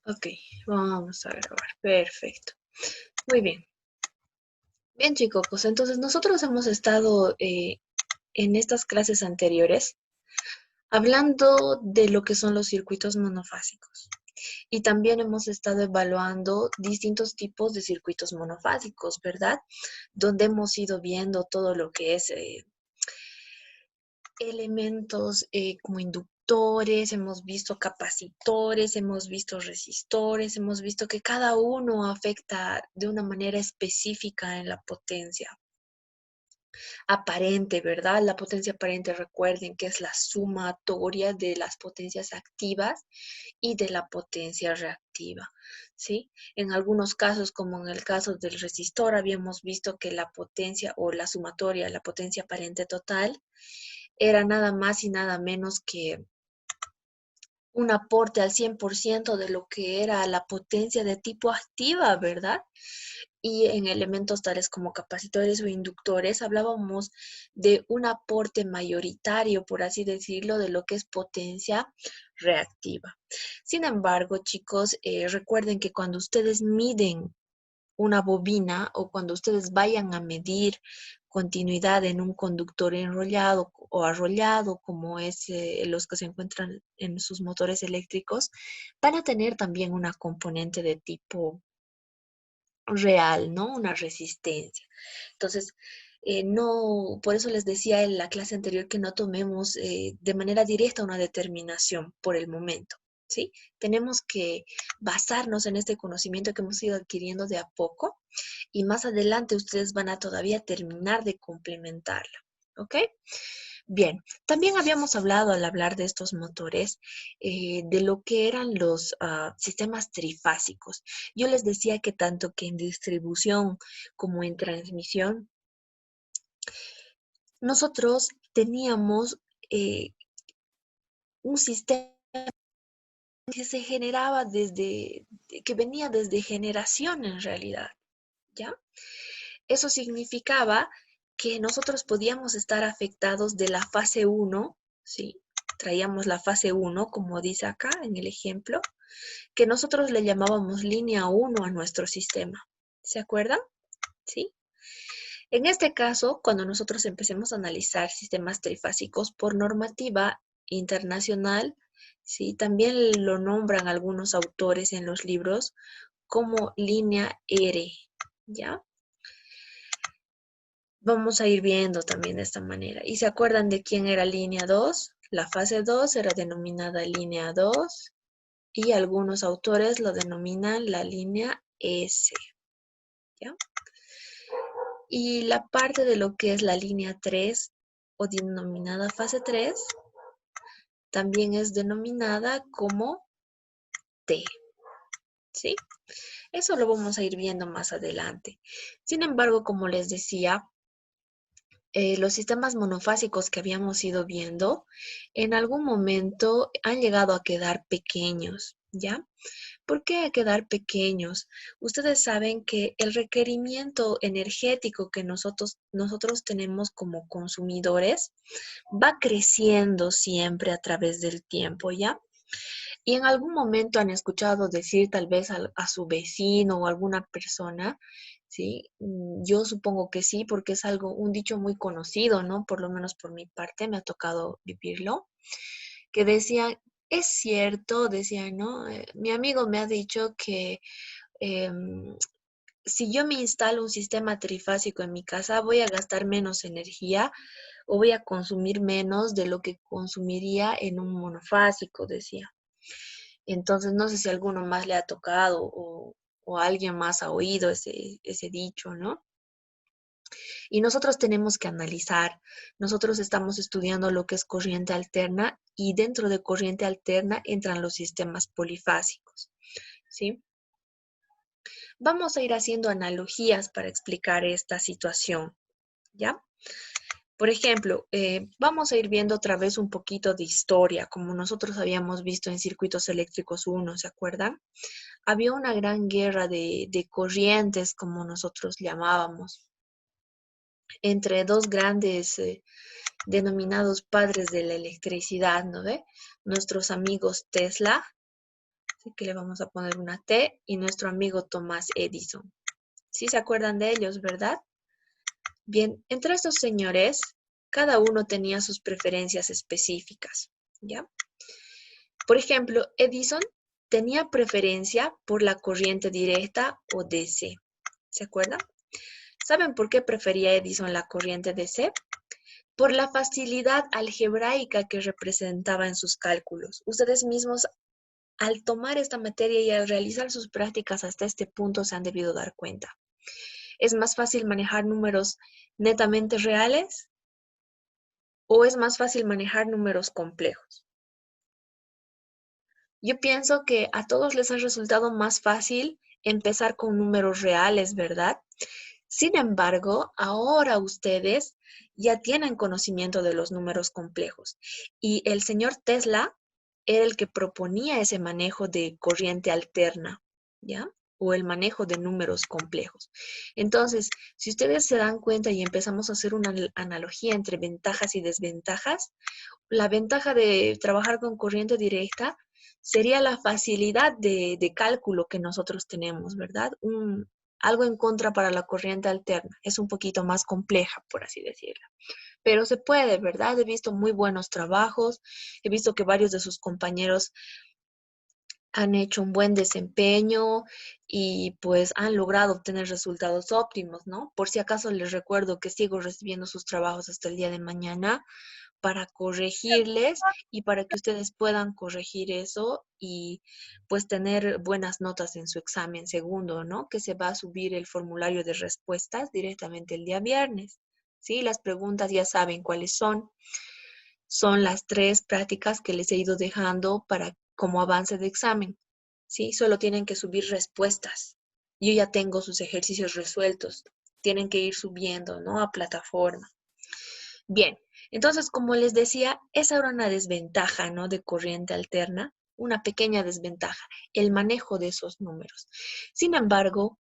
Ok, vamos a grabar. Perfecto. Muy bien. Bien, chicos, pues entonces nosotros hemos estado en estas clases anteriores hablando de lo que son los circuitos monofásicos. Y también hemos estado evaluando distintos tipos de circuitos monofásicos, ¿verdad? Donde hemos ido viendo todo lo que es elementos como inductores, hemos visto capacitores, hemos visto resistores, hemos visto que cada uno afecta de una manera específica en la potencia aparente, ¿verdad? La potencia aparente, recuerden que es la sumatoria de las potencias activas y de la potencia reactiva, ¿sí? En algunos casos, como en el caso del resistor, habíamos visto que la potencia o la sumatoria, la potencia aparente total, era nada más y nada menos que un aporte al 100% de lo que era la potencia de tipo activa, ¿verdad? Y en elementos tales como capacitores o inductores hablábamos de un aporte mayoritario, por así decirlo, de lo que es potencia reactiva. Sin embargo, chicos, recuerden que cuando ustedes miden una bobina o cuando ustedes vayan a medir continuidad en un conductor enrollado o arrollado, como es los que se encuentran en sus motores eléctricos, van a tener también una componente de tipo real, ¿no? Una resistencia. Entonces, no, por eso les decía en la clase anterior que no tomemos de manera directa una determinación por el momento, ¿sí? Tenemos que basarnos en este conocimiento que hemos ido adquiriendo de a poco y más adelante ustedes van a todavía terminar de complementarla, ¿ok? Bien, también habíamos hablado al hablar de estos motores de lo que eran los sistemas trifásicos. Yo les decía que tanto que en distribución como en transmisión, nosotros teníamos un sistema que se generaba desde, que venía desde generación en realidad, ¿ya? Eso significaba que nosotros podíamos estar afectados de la fase 1, ¿sí? Traíamos la fase 1, como dice acá en el ejemplo, que nosotros le llamábamos línea 1 a nuestro sistema. ¿Se acuerdan? ¿Sí? En este caso, cuando nosotros empecemos a analizar sistemas trifásicos por normativa internacional, ¿sí? También lo nombran algunos autores en los libros como línea R, ¿ya? Vamos a ir viendo también de esta manera. ¿Y se acuerdan de quién era línea 2? La fase 2 era denominada línea 2 y algunos autores lo denominan la línea S, ¿ya? Y la parte de lo que es la línea 3 o denominada fase 3 también es denominada como T, ¿sí? Eso lo vamos a ir viendo más adelante. Sin embargo, como les decía, los sistemas monofásicos que habíamos ido viendo en algún momento han llegado a quedar pequeños, ¿ya? ¿Por qué a quedar pequeños? Ustedes saben que el requerimiento energético que nosotros tenemos como consumidores va creciendo siempre a través del tiempo, ¿ya? Y en algún momento han escuchado decir tal vez a su vecino o alguna persona, ¿sí? Yo supongo que sí, porque es algo, un dicho muy conocido, ¿no? Por lo menos por mi parte me ha tocado vivirlo, que decía, es cierto, decía, ¿no? Mi amigo me ha dicho que si yo me instalo un sistema trifásico en mi casa, voy a gastar menos energía o voy a consumir menos de lo que consumiría en un monofásico, decía. Entonces, no sé si a alguno más le ha tocado o alguien más ha oído ese dicho, ¿no? Y nosotros tenemos que analizar, nosotros estamos estudiando lo que es corriente alterna y dentro de corriente alterna entran los sistemas polifásicos, ¿sí? Vamos a ir haciendo analogías para explicar esta situación, ¿ya? Por ejemplo, vamos a ir viendo otra vez un poquito de historia, como nosotros habíamos visto en circuitos eléctricos 1, ¿se acuerdan? Había una gran guerra de corrientes, como nosotros llamábamos, entre dos grandes denominados padres de la electricidad, ¿no ve? Nuestros amigos Tesla, Así que le vamos a poner una T y nuestro amigo Thomas Edison. ¿Sí se acuerdan de ellos, verdad? Bien, entre estos señores, cada uno tenía sus preferencias específicas, ¿ya? Por ejemplo, Edison tenía preferencia por la corriente directa o DC. ¿Se acuerdan? ¿Saben por qué prefería Edison la corriente DC? Por la facilidad algebraica que representaba en sus cálculos. Ustedes mismos, al tomar esta materia y al realizar sus prácticas hasta este punto, se han debido dar cuenta. ¿Es más fácil manejar números netamente reales o es más fácil manejar números complejos? Yo pienso que a todos les ha resultado más fácil empezar con números reales, ¿verdad? Sin embargo, ahora ustedes ya tienen conocimiento de los números complejos y el señor Tesla era el que proponía ese manejo de corriente alterna, ¿ya? O el manejo de números complejos. Entonces, si ustedes se dan cuenta y empezamos a hacer una analogía entre ventajas y desventajas, la ventaja de trabajar con corriente directa sería la facilidad de cálculo que nosotros tenemos, ¿verdad? Algo en contra para la corriente alterna. Es un poquito más compleja, por así decirlo. Pero se puede, ¿verdad? He visto muy buenos trabajos. He visto que varios de sus compañeros han hecho un buen desempeño y pues han logrado obtener resultados óptimos, ¿no? Por si acaso les recuerdo que sigo recibiendo sus trabajos hasta el día de mañana para corregirles y para que ustedes puedan corregir eso y pues tener buenas notas en su examen segundo, ¿no? Que se va a subir el formulario de respuestas directamente el día viernes. ¿Sí? Las preguntas ya saben cuáles son. Son las 3 prácticas que les he ido dejando para como avance de examen. ¿Sí? Solo tienen que subir respuestas. Yo ya tengo sus ejercicios resueltos. Tienen que ir subiendo, ¿no? A plataforma. Bien, entonces, como les decía, esa era una desventaja, ¿no? De corriente alterna, una pequeña desventaja, el manejo de esos números. Sin embargo,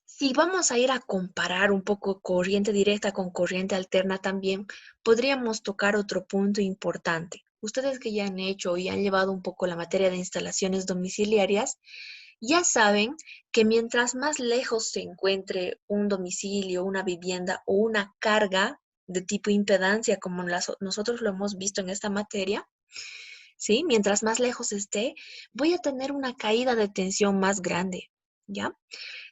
si vamos a ir a comparar un poco corriente directa con corriente alterna también, podríamos tocar otro punto importante. Ustedes que ya han hecho y han llevado un poco la materia de instalaciones domiciliarias, ya saben que mientras más lejos se encuentre un domicilio, una vivienda o una carga de tipo impedancia, como nosotros lo hemos visto en esta materia, ¿sí? Mientras más lejos esté, voy a tener una caída de tensión más grande, ¿ya?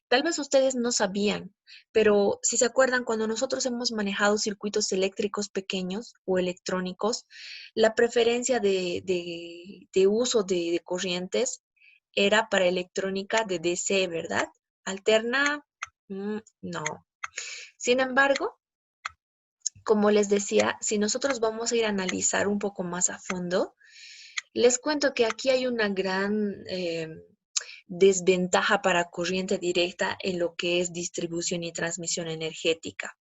Tal vez ustedes no sabían, pero si se acuerdan, cuando nosotros hemos manejado circuitos eléctricos pequeños o electrónicos, la preferencia de uso de corrientes era para electrónica de DC, ¿verdad? Alterna, no. Sin embargo, como les decía, si nosotros vamos a ir a analizar un poco más a fondo, les cuento que aquí hay una gran desventaja para corriente directa en lo que es distribución y transmisión energética.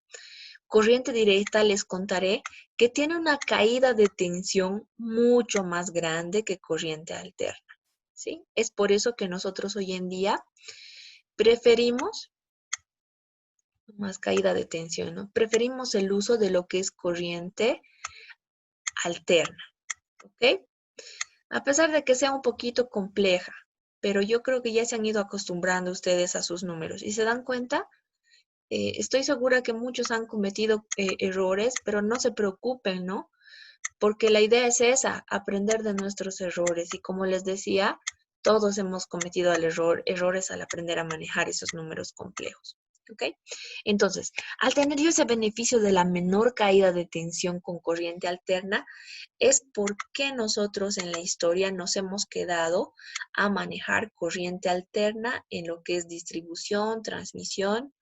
Corriente directa les contaré que tiene una caída de tensión mucho más grande que corriente alterna, ¿sí? Es por eso que nosotros hoy en día preferimos más caída de tensión, ¿no? Preferimos el uso de lo que es corriente alterna, ¿ok? A pesar de que sea un poquito compleja, pero yo creo que ya se han ido acostumbrando ustedes a sus números y se dan cuenta, estoy segura que muchos han cometido errores, pero no se preocupen, ¿no? Porque la idea es esa, aprender de nuestros errores y como les decía, todos hemos cometido errores al aprender a manejar esos números complejos. ¿Ok? Entonces, al tener yo ese beneficio de la menor caída de tensión con corriente alterna, es porque nosotros en la historia nos hemos quedado a manejar corriente alterna en lo que es distribución, transmisión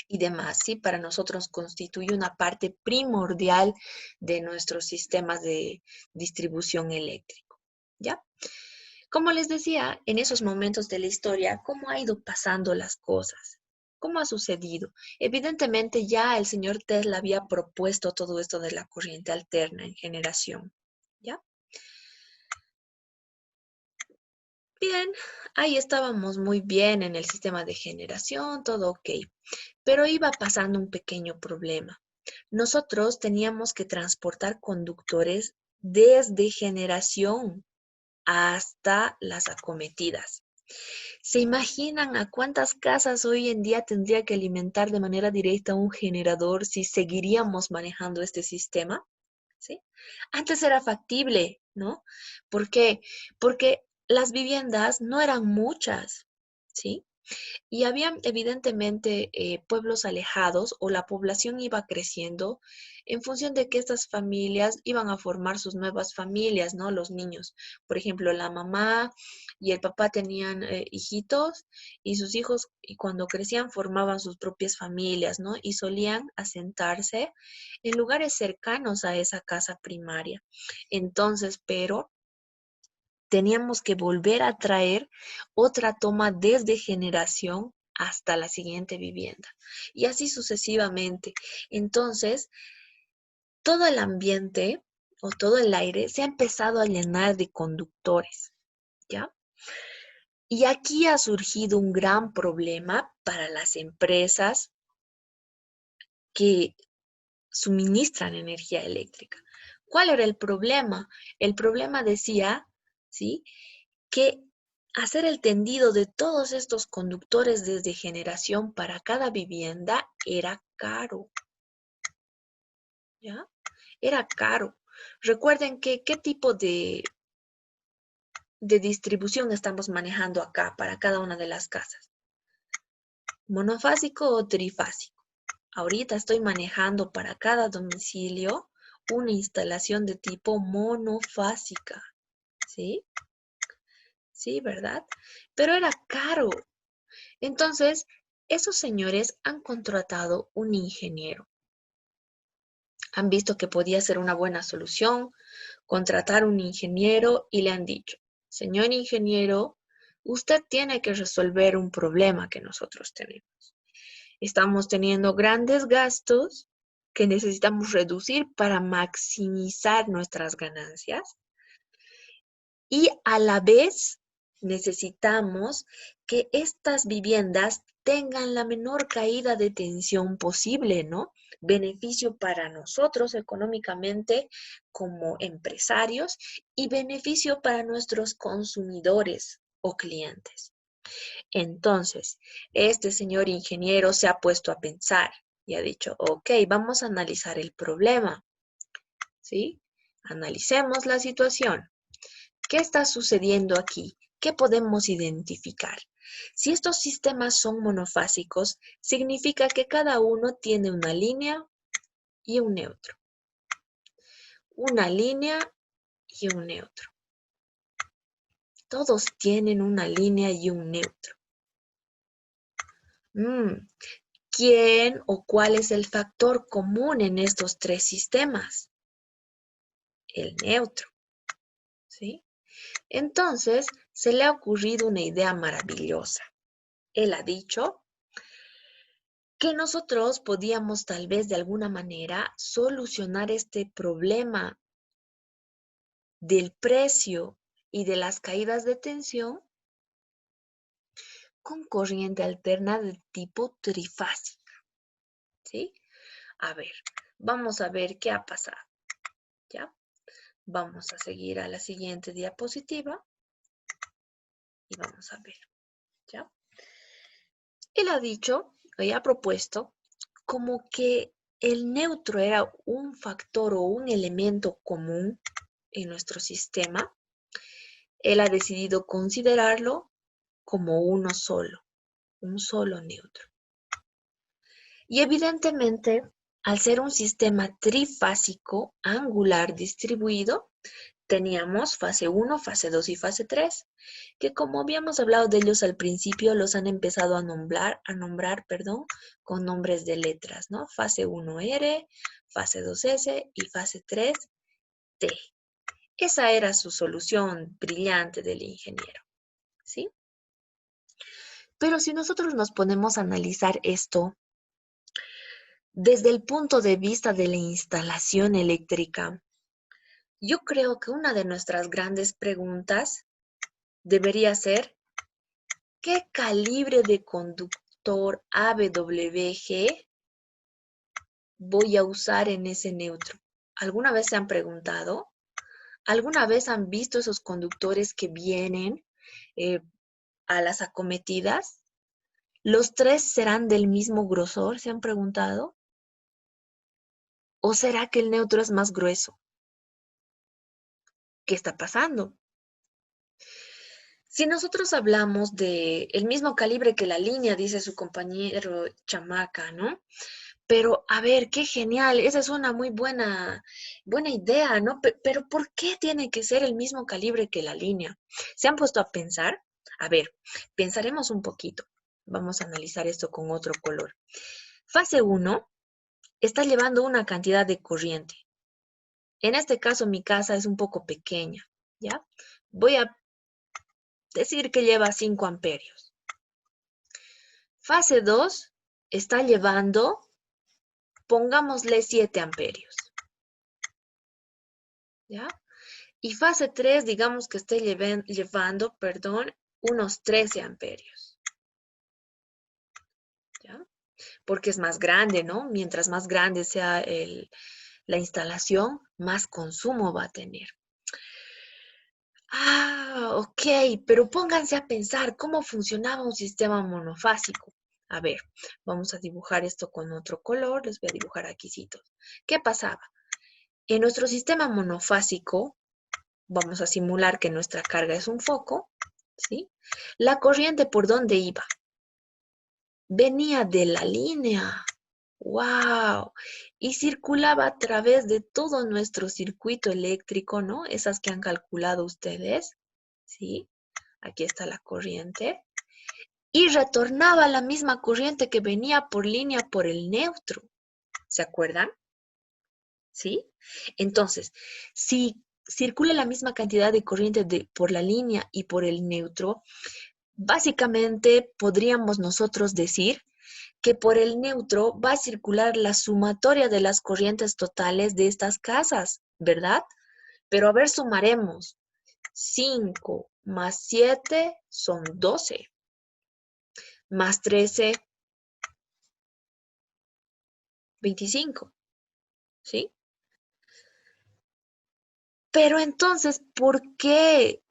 y demás, ¿sí? Para nosotros constituye una parte primordial de nuestros sistemas de distribución eléctrico, ¿ya? Como les decía, en esos momentos de la historia, ¿cómo ha ido pasando las cosas? ¿Cómo ha sucedido? Evidentemente ya el señor Tesla había propuesto todo esto de la corriente alterna en generación, ¿ya? Bien, ahí estábamos muy bien en el sistema de generación, todo ok, pero iba pasando un pequeño problema. Nosotros teníamos que transportar conductores desde generación. hasta las acometidas. ¿Se imaginan a cuántas casas hoy en día tendría que alimentar de manera directa un generador si seguiríamos manejando este sistema? ¿Sí? Antes era factible, ¿no? ¿Por qué? Porque las viviendas no eran muchas, ¿sí? Y había evidentemente pueblos alejados o la población iba creciendo en función de que estas familias iban a formar sus nuevas familias, ¿no? Los niños. Por ejemplo, la mamá y el papá tenían hijitos y sus hijos y cuando crecían formaban sus propias familias, ¿no? Y solían asentarse en lugares cercanos a esa casa primaria. Entonces, pero teníamos que volver a traer otra toma desde generación hasta la siguiente vivienda. Y así sucesivamente. Entonces, todo el ambiente o todo el aire se ha empezado a llenar de conductores, ¿ya? Y aquí ha surgido un gran problema para las empresas que suministran energía eléctrica. ¿Cuál era el problema? El problema decía, ¿sí?, que hacer el tendido de todos estos conductores desde generación para cada vivienda era caro, ¿ya? Era caro. Recuerden que qué tipo de distribución estamos manejando acá para cada una de las casas. ¿Monofásico o trifásico? Ahorita estoy manejando para cada domicilio una instalación de tipo monofásica, ¿sí? Sí, ¿verdad? Pero era caro. Entonces, esos señores han contratado un ingeniero. Han visto que podía ser una buena solución contratar un ingeniero y le han dicho, señor ingeniero, usted tiene que resolver un problema que nosotros tenemos. Estamos teniendo grandes gastos que necesitamos reducir para maximizar nuestras ganancias y a la vez necesitamos que estas viviendas tengan la menor caída de tensión posible, ¿no? Beneficio para nosotros económicamente como empresarios y beneficio para nuestros consumidores o clientes. Entonces, este señor ingeniero se ha puesto a pensar y ha dicho, ok, vamos a analizar el problema, ¿sí? Analicemos la situación. ¿Qué está sucediendo aquí? ¿Qué podemos identificar? Si estos sistemas son monofásicos, significa que cada uno tiene una línea y un neutro. Una línea y un neutro. Todos tienen una línea y un neutro. ¿Quién o cuál es el factor común en estos tres sistemas? El neutro, ¿sí? Entonces, se le ha ocurrido una idea maravillosa. Él ha dicho que nosotros podíamos tal vez de alguna manera solucionar este problema del precio y de las caídas de tensión con corriente alterna de tipo trifásica, ¿sí? A ver, vamos a ver qué ha pasado, ¿ya? Vamos a seguir a la siguiente diapositiva y vamos a ver, ¿ya? Él ha dicho, ha propuesto, como que el neutro era un factor o un elemento común en nuestro sistema. Él ha decidido considerarlo como uno solo, un solo neutro. Y evidentemente, al ser un sistema trifásico angular distribuido, teníamos fase 1, fase 2 y fase 3, que como habíamos hablado de ellos al principio, los han empezado a nombrar, con nombres de letras, ¿no? Fase 1 R, fase 2 S y fase 3 T. Esa era su solución brillante del ingeniero, ¿sí? Pero si nosotros nos ponemos a analizar esto desde el punto de vista de la instalación eléctrica, yo creo que una de nuestras grandes preguntas debería ser, ¿qué calibre de conductor ABWG voy a usar en ese neutro? ¿Alguna vez se han preguntado? ¿Alguna vez han visto esos conductores que vienen eh, a las acometidas? ¿Los tres serán del mismo grosor? ¿Se han preguntado? ¿O será que el neutro es más grueso? ¿Qué está pasando? Si nosotros hablamos de el mismo calibre que la línea, dice su compañero Chamaca, ¿no? Pero a ver, qué genial, esa es una muy buena idea, ¿no? Pero ¿por qué tiene que ser el mismo calibre que la línea? ¿Se han puesto a pensar? A ver, pensaremos un poquito. Vamos a analizar esto con otro color. Fase uno está llevando una cantidad de corriente. En este caso, mi casa es un poco pequeña, ¿ya? Voy a decir que lleva 5 amperios. Fase 2 está llevando, pongámosle 7 amperios, ¿ya? Y fase 3, digamos que esté llevando, perdón, unos 13 amperios, ¿ya? Porque es más grande, ¿no? Mientras más grande sea la instalación, más consumo va a tener. Ok, pero pónganse a pensar cómo funcionaba un sistema monofásico. A ver, vamos a dibujar esto con otro color, les voy a dibujar aquícitos. ¿Qué pasaba? En nuestro sistema monofásico, vamos a simular que nuestra carga es un foco, ¿sí? La corriente, ¿por dónde iba? Venía de la línea. ¡Wow! Y circulaba a través de todo nuestro circuito eléctrico, ¿no? Esas que han calculado ustedes, ¿sí? Aquí está la corriente. Y retornaba la misma corriente que venía por línea por el neutro. ¿Se acuerdan? ¿Sí? Entonces, si circula la misma cantidad de corriente por la línea y por el neutro, básicamente podríamos nosotros decir que por el neutro va a circular la sumatoria de las corrientes totales de estas casas, ¿verdad? Pero a ver, sumaremos. 5 más 7 son 12, más 13, 25, ¿sí? Pero entonces, ¿por qué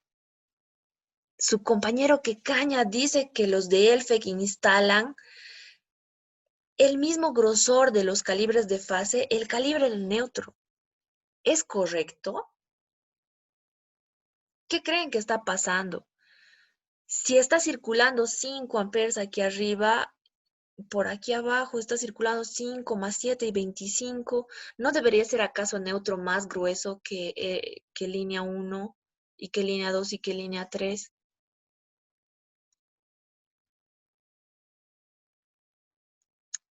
su compañero Quecaña dice que los de ELFEC instalan el mismo grosor de los calibres de fase, el calibre del neutro? ¿Es correcto? ¿Qué creen que está pasando? Si está circulando 5 amperes aquí arriba, por aquí abajo está circulando 5 más 7 y 25, ¿no debería ser acaso neutro más grueso que línea 1 y que línea 2 y que línea 3?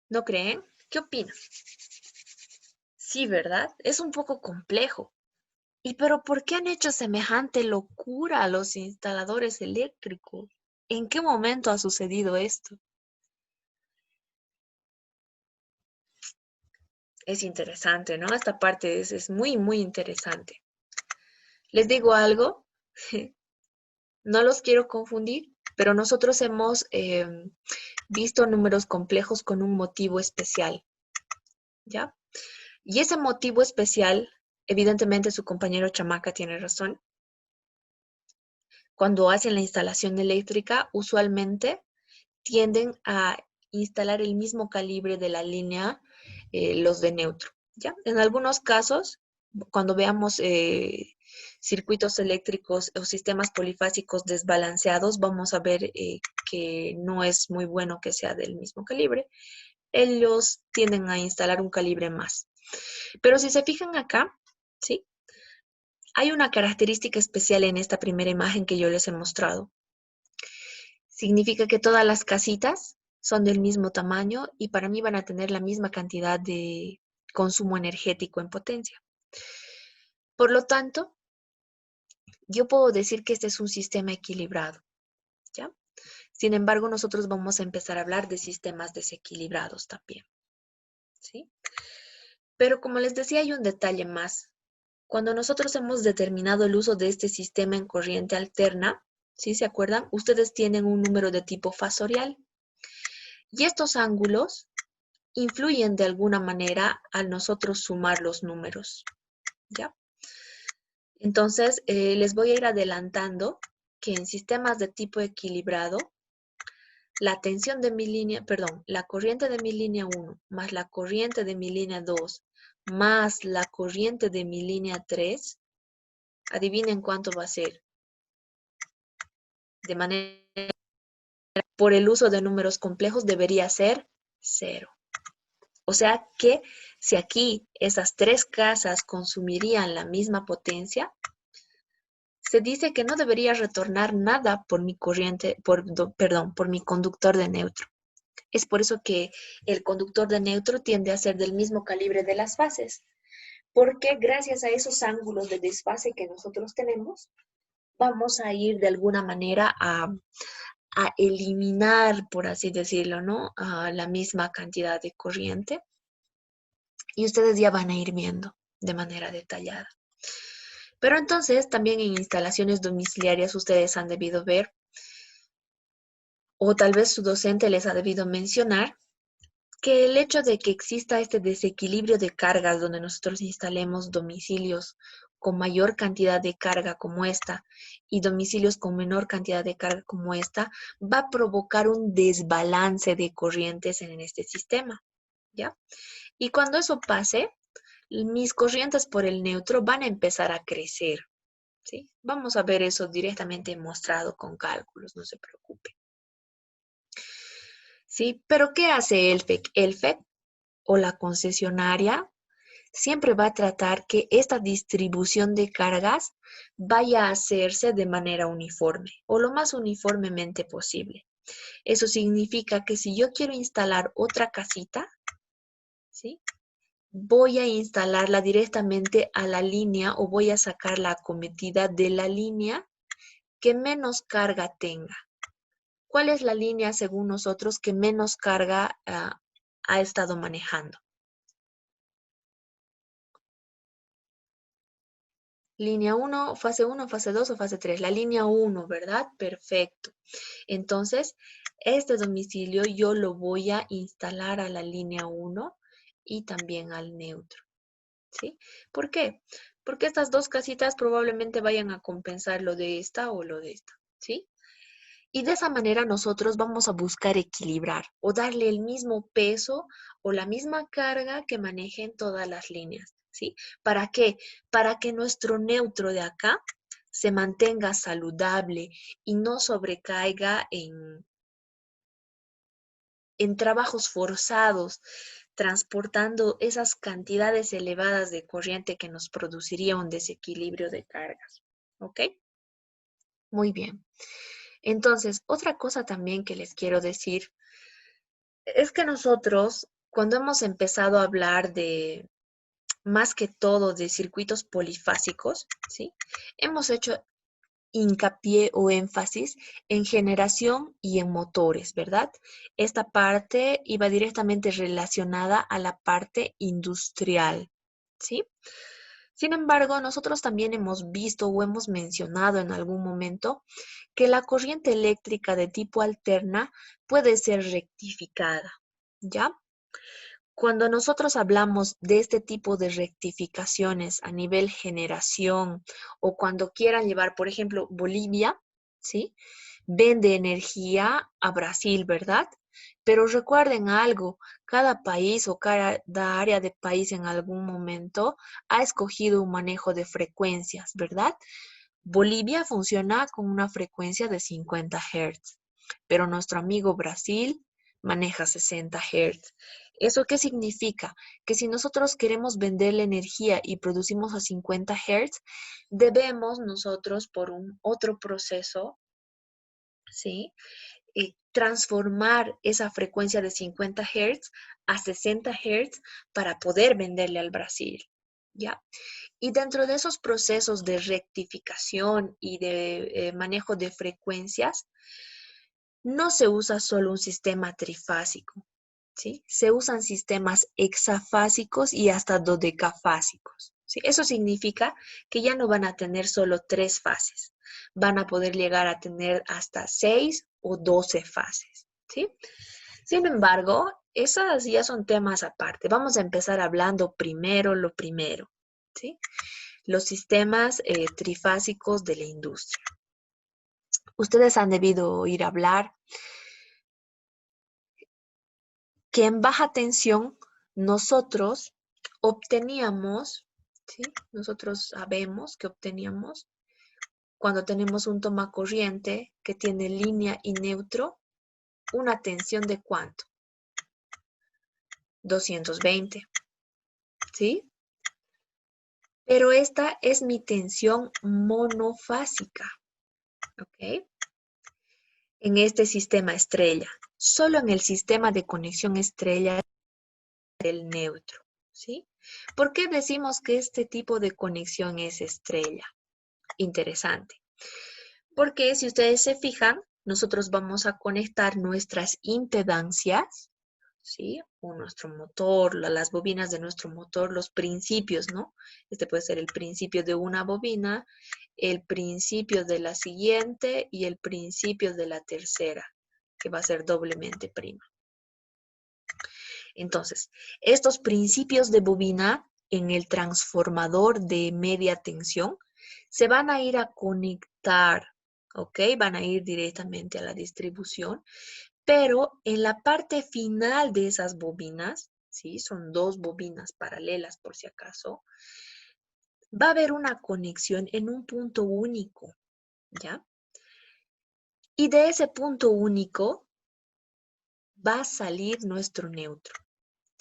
¿No creen? ¿Qué opinan? Sí, ¿verdad? Es un poco complejo. ¿Y pero por qué han hecho semejante locura a los instaladores eléctricos? ¿En qué momento ha sucedido esto? Es interesante, ¿no? Esta parte es muy interesante. Les digo algo, no los quiero confundir, pero nosotros hemos visto números complejos con un motivo especial, ¿ya? Y ese motivo especial, evidentemente su compañero Chamaca tiene razón. Cuando hacen la instalación eléctrica, usualmente tienden a instalar el mismo calibre de la línea, los de neutro, ¿ya? En algunos casos, cuando veamos circuitos eléctricos o sistemas polifásicos desbalanceados, vamos a ver que no es muy bueno que sea del mismo calibre. Ellos tienden a instalar un calibre más. Pero si se fijan acá, ¿sí? Hay una característica especial en esta primera imagen que yo les he mostrado. Significa que todas las casitas son del mismo tamaño y para mí van a tener la misma cantidad de consumo energético en potencia. Por lo tanto, yo puedo decir que este es un sistema equilibrado, ¿ya? Sin embargo, nosotros vamos a empezar a hablar de sistemas desequilibrados también, ¿sí? Pero como les decía, hay un detalle más. Cuando nosotros hemos determinado el uso de este sistema en corriente alterna, ¿sí se acuerdan? Ustedes tienen un número de tipo fasorial. Y estos ángulos influyen de alguna manera al nosotros sumar los números, ¿ya? Entonces, les voy a ir adelantando que en sistemas de tipo equilibrado, la tensión de mi línea, perdón, la corriente de mi línea 1 más la corriente de mi línea 2 más la corriente de mi línea 3, adivinen cuánto va a ser. De manera, por el uso de números complejos, debería ser 0. O sea que si aquí esas tres casas consumirían la misma potencia, se dice que no debería retornar nada por mi corriente, por mi conductor de neutro. Es por eso que el conductor de neutro tiende a ser del mismo calibre de las fases, porque gracias a esos ángulos de desfase que nosotros tenemos, vamos a ir de alguna manera a eliminar, por así decirlo, ¿no? A la misma cantidad de corriente, y ustedes ya van a ir viendo de manera detallada. Pero entonces también en instalaciones domiciliarias ustedes han debido ver, o tal vez su docente les ha debido mencionar, que el hecho de que exista este desequilibrio de cargas donde nosotros instalemos domicilios con mayor cantidad de carga como esta y domicilios con menor cantidad de carga como esta, va a provocar un desbalance de corrientes en este sistema, ¿ya? Y cuando eso pase, mis corrientes por el neutro van a empezar a crecer, ¿sí? Vamos a ver eso directamente mostrado con cálculos, no se preocupe. ¿Sí? Pero ¿qué hace el FEC? El FEC o la concesionaria siempre va a tratar que esta distribución de cargas vaya a hacerse de manera uniforme o lo más uniformemente posible. Eso significa que si yo quiero instalar otra casita, ¿sí? Voy a instalarla directamente a la línea o voy a sacar la acometida de la línea que menos carga tenga. ¿Cuál es la línea, según nosotros, que menos carga ha estado manejando? Línea 1, fase 2 o fase 3. La línea 1, ¿verdad? Perfecto. Entonces, este domicilio yo lo voy a instalar a la línea 1 y también al neutro, ¿sí? ¿Por qué? Porque estas dos casitas probablemente vayan a compensar lo de esta o lo de esta, ¿sí? Y de esa manera nosotros vamos a buscar equilibrar o darle el mismo peso o la misma carga que manejen todas las líneas, ¿sí? ¿Para qué? Para que nuestro neutro de acá se mantenga saludable y no sobrecaiga en trabajos forzados, transportando esas cantidades elevadas de corriente que nos produciría un desequilibrio de cargas, ¿ok? Muy bien. Entonces, otra cosa también que les quiero decir es que nosotros, cuando hemos empezado a hablar de, más que todo, de circuitos polifásicos, ¿sí? Hemos hecho hincapié o énfasis en generación y en motores, ¿verdad? Esta parte iba directamente relacionada a la parte industrial, ¿sí? Sin embargo, nosotros también hemos visto o hemos mencionado en algún momento que la corriente eléctrica de tipo alterna puede ser rectificada, ¿ya? Cuando nosotros hablamos de este tipo de rectificaciones a nivel generación o cuando quieran llevar, por ejemplo, Bolivia, ¿sí? Vende energía a Brasil, ¿verdad? Pero recuerden algo, cada país o cada área de país en algún momento ha escogido un manejo de frecuencias, ¿verdad? Bolivia funciona con una frecuencia de 50 Hz, pero nuestro amigo Brasil maneja 60 Hz. ¿Eso qué significa? Que si nosotros queremos vender la energía y producimos a 50 Hz, debemos nosotros por un otro proceso, ¿sí? Transformar esa frecuencia de 50 Hz a 60 Hz para poder venderle al Brasil, ¿ya? Y dentro de esos procesos de rectificación y de manejo de frecuencias, no se usa solo un sistema trifásico, ¿sí? Se usan sistemas hexafásicos y hasta dodecafásicos, ¿sí? Eso significa que ya no van a tener solo 3 fases, van a poder llegar a tener hasta 6 o 12 fases, ¿sí? Sin embargo, esas ya son temas aparte. Vamos a empezar hablando primero lo primero, ¿sí? los sistemas trifásicos de la industria. Ustedes han debido oír hablar que en baja tensión nosotros obteníamos, ¿sí? Nosotros sabemos que obteníamos cuando tenemos un toma corriente que tiene línea y neutro, una tensión de ¿cuánto? 220, ¿sí? Pero esta es mi tensión monofásica, ¿ok? En este sistema estrella, solo en el sistema de conexión estrella del neutro, ¿sí? ¿Por qué decimos que este tipo de conexión es estrella? Interesante. Porque si ustedes se fijan, nosotros vamos a conectar nuestras impedancias, ¿sí? O nuestro motor, las bobinas de nuestro motor, los principios, ¿no? Este puede ser el principio de una bobina, el principio de la siguiente y el principio de la tercera, que va a ser doblemente prima. Entonces, estos principios de bobina en el transformador de media tensión se van a ir a conectar, ¿ok? Van a ir directamente a la distribución, pero en la parte final de esas bobinas, ¿sí? Son dos bobinas paralelas por si acaso, va a haber una conexión en un punto único, ¿ya? Y de ese punto único va a salir nuestro neutro.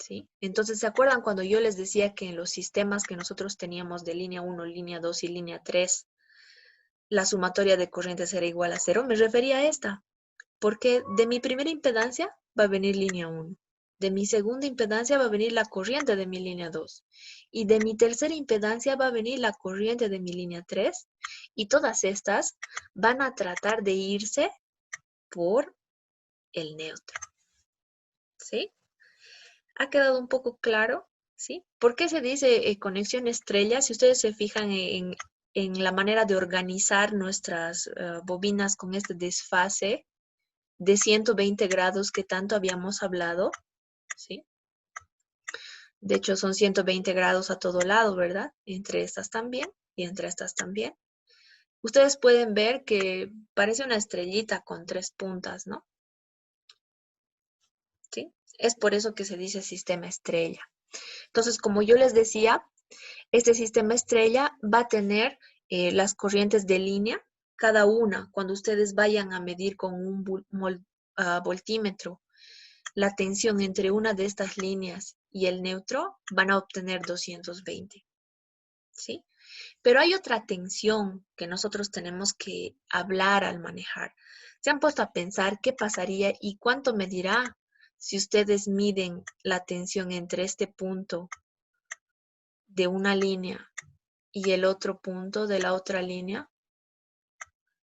¿Sí? Entonces, ¿se acuerdan cuando yo les decía que en los sistemas que nosotros teníamos de línea 1, línea 2 y línea 3, la sumatoria de corrientes era igual a 0? Me refería a esta, porque de mi primera impedancia va a venir línea 1, de mi segunda impedancia va a venir la corriente de mi línea 2, y de mi tercera impedancia va a venir la corriente de mi línea 3, y todas estas van a tratar de irse por el neutro, ¿sí? ¿Ha quedado un poco claro? ¿Sí? ¿Por qué se dice conexión estrella? Si ustedes se fijan en la manera de organizar nuestras bobinas con este desfase de 120 grados que tanto habíamos hablado, ¿sí? De hecho, son 120 grados a todo lado, ¿verdad? Entre estas también y entre estas también. Ustedes pueden ver que parece una estrellita con 3 puntas, ¿no? ¿Sí? Es por eso que se dice sistema estrella. Entonces, como yo les decía, este sistema estrella va a tener las corrientes de línea, cada una, cuando ustedes vayan a medir con un voltímetro la tensión entre una de estas líneas y el neutro, van a obtener 220, ¿sí? Pero hay otra tensión que nosotros tenemos que hablar al manejar. ¿Se han puesto a pensar qué pasaría y cuánto medirá si ustedes miden la tensión entre este punto de una línea y el otro punto de la otra línea?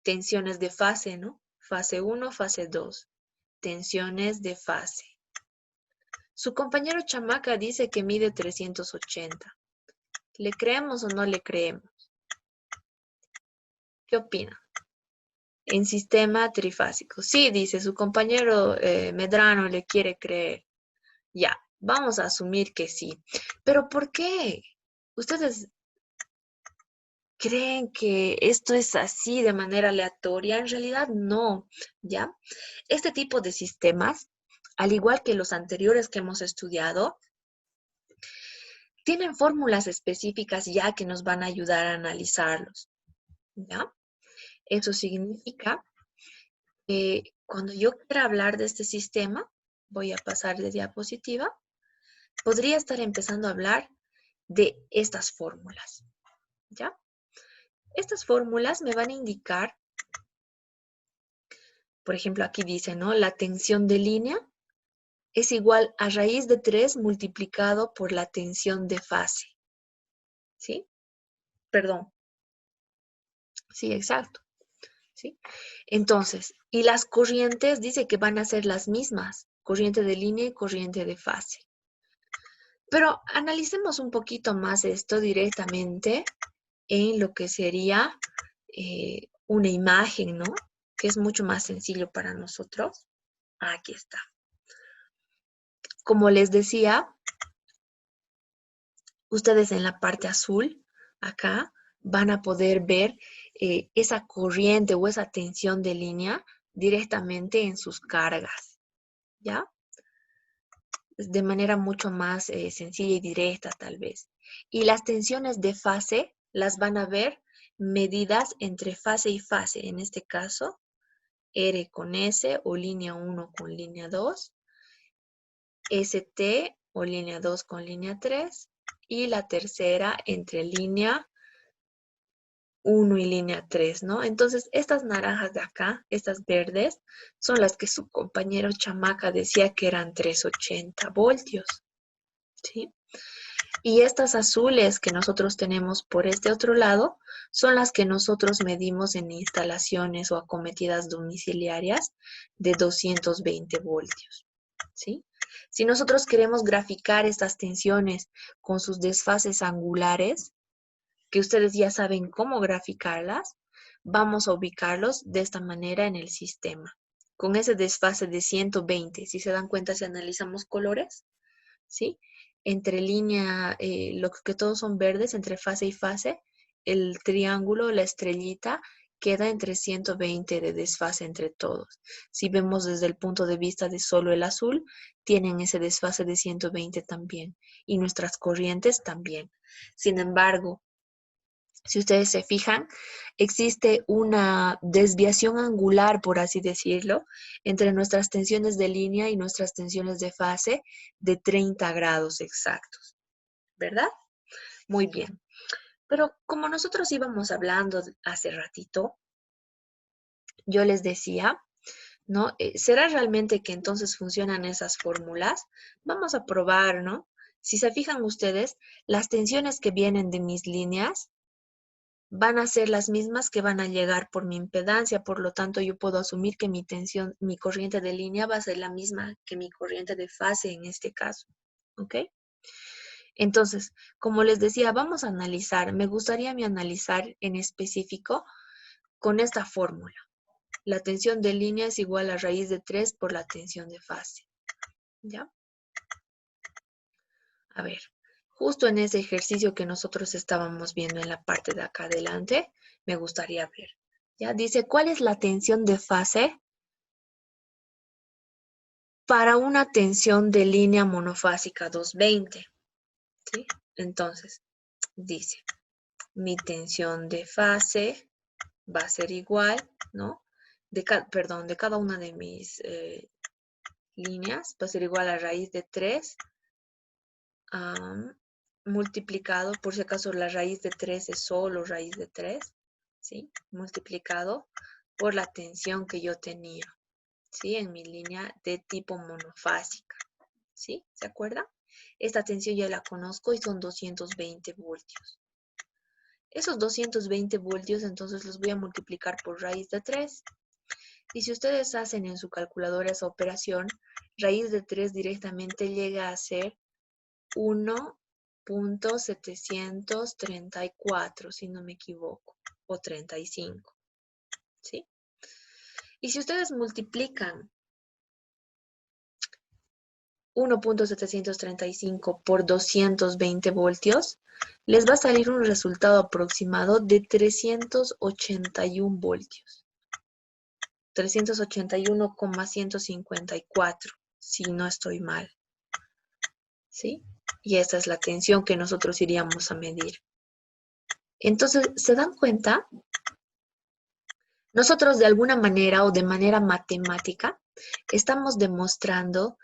Tensiones de fase, ¿no? Fase 1, fase 2. Tensiones de fase. Su compañero Chamaca dice que mide 380. ¿Le creemos o no le creemos? ¿Qué opina? En sistema trifásico. Sí, dice su compañero Medrano le quiere creer. Ya, vamos a asumir que sí. ¿Pero por qué? ¿Ustedes creen que esto es así de manera aleatoria? En realidad no, ¿ya? Este tipo de sistemas, al igual que los anteriores que hemos estudiado, tienen fórmulas específicas ya que nos van a ayudar a analizarlos, ¿ya? Eso significa que cuando yo quiera hablar de este sistema, voy a pasar de diapositiva, podría estar empezando a hablar de estas fórmulas, ¿ya? Estas fórmulas me van a indicar, por ejemplo, aquí dice, ¿no? La tensión de línea es igual a raíz de 3 multiplicado por la tensión de fase, ¿sí? Perdón, sí, exacto, ¿sí? Entonces, y las corrientes dice que van a ser las mismas, corriente de línea y corriente de fase. Pero analicemos un poquito más esto directamente en lo que sería una imagen, ¿no? Que es mucho más sencillo para nosotros. Aquí está. Como les decía, ustedes en la parte azul acá van a poder ver esa corriente o esa tensión de línea directamente en sus cargas, ¿ya? De manera mucho más sencilla y directa tal vez. Y las tensiones de fase las van a ver medidas entre fase y fase. En este caso, R con S o línea 1 con línea 2, ST o línea 2 con línea 3 y la tercera entre línea 1 y línea 3, ¿no? Entonces, estas naranjas de acá, estas verdes, son las que su compañero Chamaca decía que eran 380 voltios, ¿sí? Y estas azules que nosotros tenemos por este otro lado son las que nosotros medimos en instalaciones o acometidas domiciliarias de 220 voltios, ¿sí? Si nosotros queremos graficar estas tensiones con sus desfases angulares, que ustedes ya saben cómo graficarlas, vamos a ubicarlos de esta manera en el sistema. Con ese desfase de 120, si se dan cuenta, si analizamos colores, ¿sí? Entre línea, lo que todos son verdes, entre fase y fase, el triángulo, la estrellita, queda entre 120 de desfase entre todos. Si vemos desde el punto de vista de solo el azul, tienen ese desfase de 120 también, y nuestras corrientes también. Sin embargo, si ustedes se fijan, existe una desviación angular, por así decirlo, entre nuestras tensiones de línea y nuestras tensiones de fase de 30 grados exactos, ¿verdad? Muy bien. Pero como nosotros íbamos hablando hace ratito, yo les decía, ¿no? ¿Será realmente que entonces funcionan esas fórmulas? Vamos a probar, ¿no? Si se fijan ustedes, las tensiones que vienen de mis líneas van a ser las mismas que van a llegar por mi impedancia, por lo tanto yo puedo asumir que mi tensión, mi corriente de línea va a ser la misma que mi corriente de fase en este caso, ¿ok? Entonces, como les decía, vamos a analizar, me gustaría analizar en específico con esta fórmula. La tensión de línea es igual a raíz de 3 por la tensión de fase, ¿ya? A ver, justo en ese ejercicio que nosotros estábamos viendo en la parte de acá adelante, me gustaría ver. Ya dice, ¿cuál es la tensión de fase para una tensión de línea monofásica 220? ¿Sí? Entonces, dice, mi tensión de fase va a ser igual, ¿no? Perdón, de cada una de mis líneas va a ser igual a raíz de 3 multiplicado, por si acaso la raíz de 3 es solo raíz de 3, ¿sí? Multiplicado por la tensión que yo tenía, ¿sí? En mi línea de tipo monofásica, ¿sí? ¿Se acuerdan? Esta tensión ya la conozco y son 220 voltios. Esos 220 voltios entonces los voy a multiplicar por raíz de 3. Y si ustedes hacen en su calculadora esa operación, raíz de 3 directamente llega a ser 1.734, si no me equivoco, o 35, ¿sí? Y si ustedes multiplican 1.735 por 220 voltios, les va a salir un resultado aproximado de 381 voltios. 381,154, si no estoy mal, ¿sí? Y esta es la tensión que nosotros iríamos a medir. Entonces, ¿se dan cuenta? Nosotros de alguna manera o de manera matemática estamos demostrando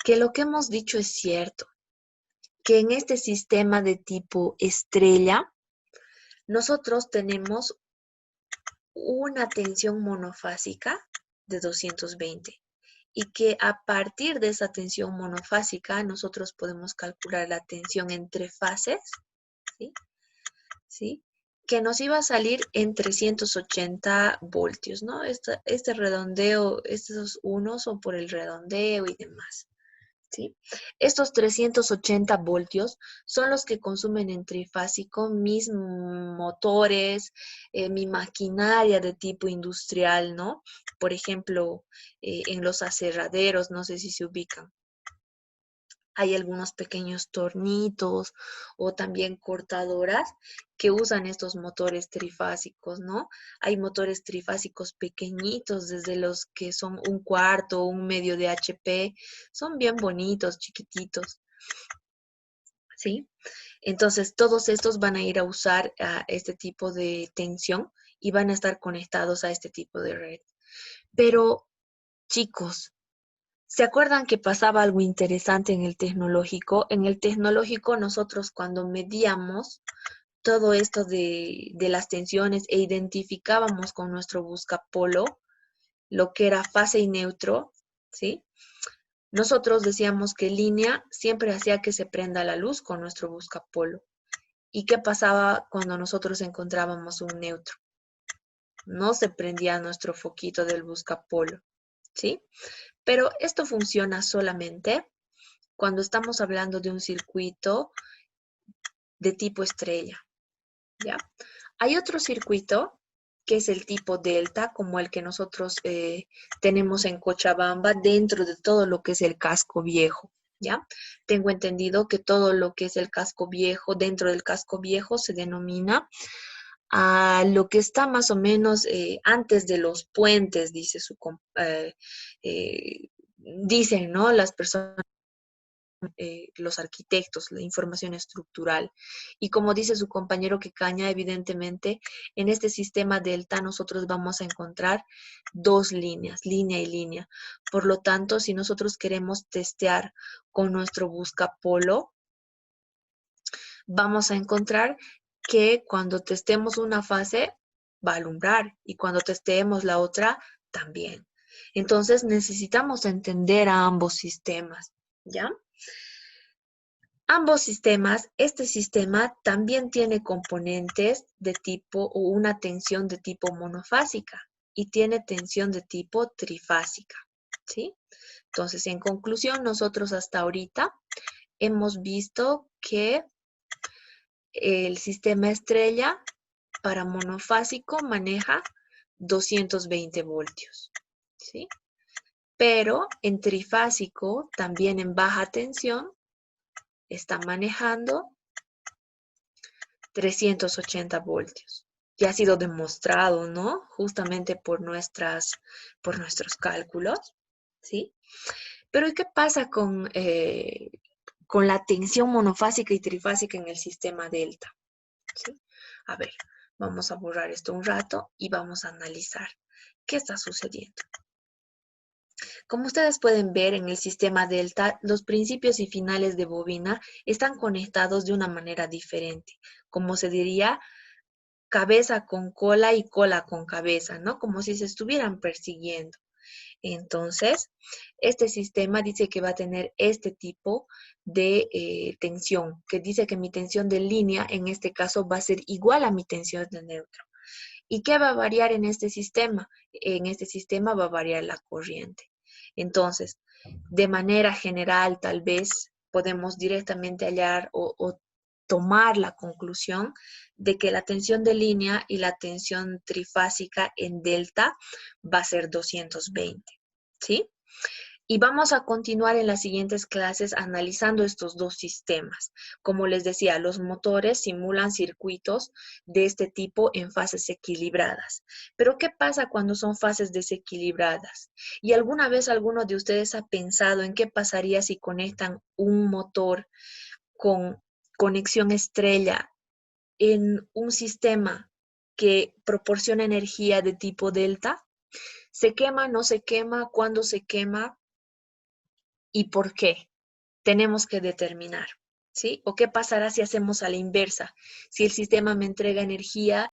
que lo que hemos dicho es cierto, que en este sistema de tipo estrella nosotros tenemos una tensión monofásica de 220 y que a partir de esa tensión monofásica nosotros podemos calcular la tensión entre fases, ¿sí? ¿Sí? Que nos iba a salir en 380 voltios, ¿no? Este redondeo, estos unos son por el redondeo y demás, ¿sí? Estos 380 voltios son los que consumen en trifásico mis motores, mi maquinaria de tipo industrial, ¿no? Por ejemplo, en los aserraderos, no sé si se ubican. Hay algunos pequeños tornitos o también cortadoras que usan estos motores trifásicos, ¿no? Hay motores trifásicos pequeñitos, desde los que son 1/4 o 1/2 de HP. Son bien bonitos, chiquititos, ¿sí? Entonces, todos estos van a ir a usar este tipo de tensión y van a estar conectados a este tipo de red. Pero, chicos, ¿se acuerdan que pasaba algo interesante en el tecnológico? En el tecnológico nosotros cuando medíamos todo esto de las tensiones e identificábamos con nuestro buscapolo lo que era fase y neutro, ¿sí? Nosotros decíamos que línea siempre hacía que se prenda la luz con nuestro buscapolo. ¿Y qué pasaba cuando nosotros encontrábamos un neutro? No se prendía nuestro foquito del buscapolo, ¿sí? Pero esto funciona solamente cuando estamos hablando de un circuito de tipo estrella, ¿ya? Hay otro circuito que es el tipo delta, como el que nosotros tenemos en Cochabamba, dentro de todo lo que es el casco viejo, ¿ya? Tengo entendido que todo lo que es el casco viejo, dentro del casco viejo se denomina a lo que está más o menos antes de los puentes, dicen, ¿no? Las personas, los arquitectos, la información estructural. Y como dice su compañero que Caña, evidentemente, en este sistema delta nosotros vamos a encontrar dos líneas, línea y línea. Por lo tanto, si nosotros queremos testear con nuestro buscapolo, vamos a encontrar que cuando testemos una fase va a alumbrar y cuando testemos la otra también. Entonces necesitamos entender a ambos sistemas, ¿ya? Ambos sistemas, este sistema también tiene componentes de tipo o una tensión de tipo monofásica y tiene tensión de tipo trifásica, ¿sí? Entonces, en conclusión, nosotros hasta ahorita hemos visto que el sistema estrella para monofásico maneja 220 voltios, ¿sí? Pero en trifásico, también en baja tensión, está manejando 380 voltios. Ya ha sido demostrado, ¿no? Justamente por nuestros cálculos, ¿sí? Pero ¿y qué pasa con la tensión monofásica y trifásica en el sistema delta? ¿Sí? A ver, vamos a borrar esto un rato y vamos a analizar qué está sucediendo. Como ustedes pueden ver en el sistema delta, los principios y finales de bobina están conectados de una manera diferente, como se diría cabeza con cola y cola con cabeza, ¿no? Como si se estuvieran persiguiendo. Entonces, este sistema dice que va a tener este tipo de tensión, que dice que mi tensión de línea en este caso va a ser igual a mi tensión de neutro. ¿Y qué va a variar en este sistema? En este sistema va a variar la corriente. Entonces, de manera general, tal vez podemos directamente hallar o tomar la conclusión de que la tensión de línea y la tensión trifásica en delta va a ser 220, ¿sí? Y vamos a continuar en las siguientes clases analizando estos dos sistemas. Como les decía, los motores simulan circuitos de este tipo en fases equilibradas. Pero ¿qué pasa cuando son fases desequilibradas? ¿Y alguna vez alguno de ustedes ha pensado en qué pasaría si conectan un motor con conexión estrella en un sistema que proporciona energía de tipo delta? ¿Se quema, no se quema? ¿Cuándo se quema? ¿Y por qué? Tenemos que determinar, ¿sí? ¿O qué pasará si hacemos a la inversa? Si el sistema me entrega energía